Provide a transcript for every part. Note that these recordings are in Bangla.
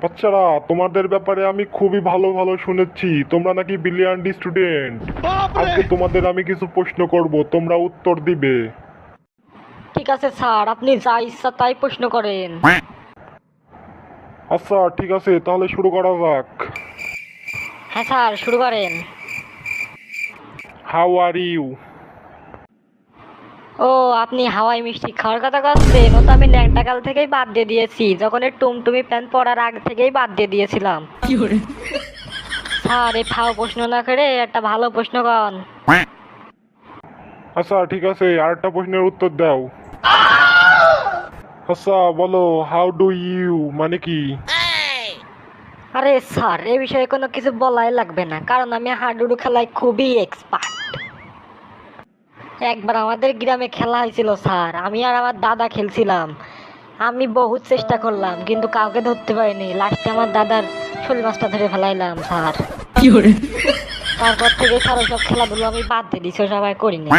বাচ্চারা, তোমাদের ব্যাপারে আমি খুবই ভালো ভালো শুনেছি, তোমরা নাকি ব্রিলিয়ান্ট স্টুডেন্ট। আজকে তোমাদের আমি কিছু প্রশ্ন করব, তোমরা উত্তর দিবে। ঠিক আছে স্যার, আপনি যা ইচ্ছা তাই প্রশ্ন করেন। আচ্ছা ঠিক আছে, তাহলে শুরু করা যাক। হ্যাঁ স্যার, শুরু করেন। How are you? ও, আপনি হাওয়াই মিষ্টি খাওয়ার কথা করছেন? ও তো আমি ল্যাংটা কাল থেকেই বাদ দিয়ে দিয়েছি, যখন এই টুমটুমি প্যান্ট পরার আগ থেকেই বাদ দিয়ে দিয়েছিলাম। স্যার, এই ফাও প্রশ্ন না করে একটা ভালো প্রশ্ন কন। আচ্ছা ঠিক আছে, আরেকটা প্রশ্নের উত্তর দাও। আচ্ছা বলো, হাউ ডু ইউ মানে কি? আরে স্যার, এই বিষয়ে কোনো কিছু বলাই লাগবে না, কারণ আমি হাডুডু খেলায় খুবই এক্সপার্ট। একবার আমাদের গ্রামে খেলা হয়েছিল স্যার, আমি আর আমার দাদা খেলছিলাম। আমি বহুত চেষ্টা করলাম কিন্তু কাউকে ধরতে পারিনি, লাস্টে আমার দাদার শোল মাছটা ধরে ফেলাইলাম স্যার। তারপর থেকে স্যার ওসব খেলাধুলো আমি বাদ দিয়ে দিছি, ওসব আর করিনি।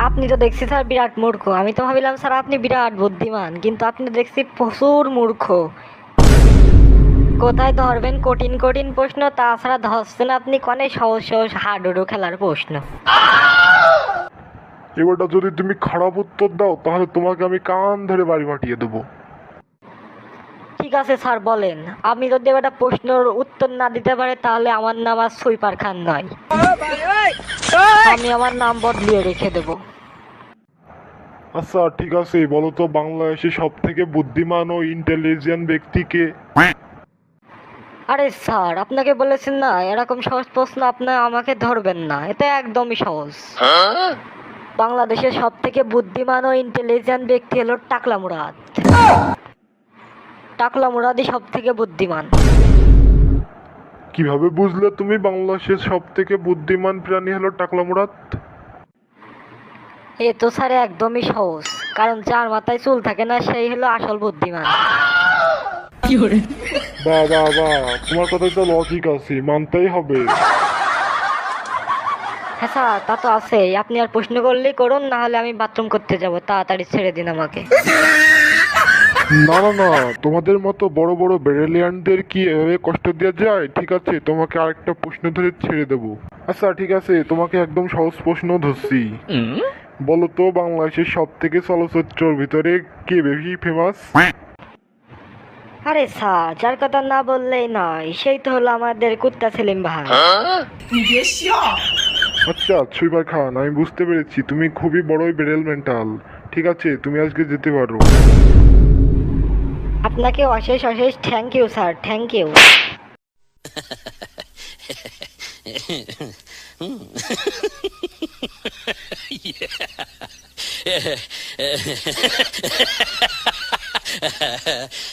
আপনি তো দেখছি স্যার বিরাট মূর্খ, আমি তো ভাবিলাম স্যার আপনি বিরাট বুদ্ধিমান, কিন্তু আপনি দেখছি প্রচুর মূর্খ। কোথায় ধরবেন কঠিন কঠিন প্রশ্ন, তাছাড়া ধরছেন আপনি কনে সহজ সহজ হাডুডু খেলার প্রশ্ন। এবারটা যদি তুমি খারাপ উত্তর দাও তাহলে তোমাকে আমি কান ধরে বাড়ি পাঠিয়ে দেবো। ঠিক আছে স্যার, বলেন। আমি যদি এবার প্রশ্নের উত্তর না দিতে পারে তাহলে আমার নাম আর সুইপার খান নয়, আমি আমার নাম বদলিয়ে রেখে দেব। আচ্ছা ঠিক আছে, বলো তো বাংলাদেশের সব থেকে বুদ্ধিমান ও ইন্টেলিজেন্ট ব্যক্তিকে? আরে স্যার, আপনাকে বলেছেন না এরকম সহজ প্রশ্ন আপনি আমাকে ধরবেন না, এটা একদমই সহজ। বাংলাদেশের সব থেকে বুদ্ধিমান ও ইন্টেলিজেন্ট ব্যক্তি হলো টাকলা মুরাদ। টাকলা মুরাদই সব থেকে বুদ্ধিমান। কিভাবে বুঝলে তুমি বাংলাদেশের সব থেকে বুদ্ধিমান প্রাণী হলো টাকলা মুরাদ? এ তো স্যার একদমই সহজ, কারণ যার মাথায় চুল থাকে না সেই হলো আসল বুদ্ধিমান। বাহ বাহ বাহ, তোমার কথায় তো লজিক আছে, মানতেই হবে। হ্যাঁ স্যার, তা তো আছেই। আপনি আর প্রশ্ন করলেই করুন, না হলে আমি বাথরুম করতে যাব, তাড়াতাড়ি ছেড়ে দিন আমাকে। না না না, তোমাদের মতো বড় বড় ব্রিলিয়ান্টদের কি এভাবে কষ্ট দেওয়া যায়? ঠিক আছে, তোমাকে আরেকটা প্রশ্ন ধরে ছেড়ে দেবো। আচ্ছা ঠিক আছে, তোমাকে একদম সহজ প্রশ্ন ধরছি। বলো তো বাংলাদেশের সব থেকে চলচ্চিত্রের ভিতরে কে বেশি ফেমাস? আরে স্যার, যার কথা না বললেই নয়, সেই তো হলো আমাদের কুত্তা সেলিম ভাই। আচ্ছা সুইপার খান, আমি বুঝতে পেরেছি তুমি খুবই বড়ই ব্রেল মেন্টাল। ঠিক আছে, তুমি আজকে যেতে পারো। আপনাকে অশেষ অশেষ thank you sir, thank you.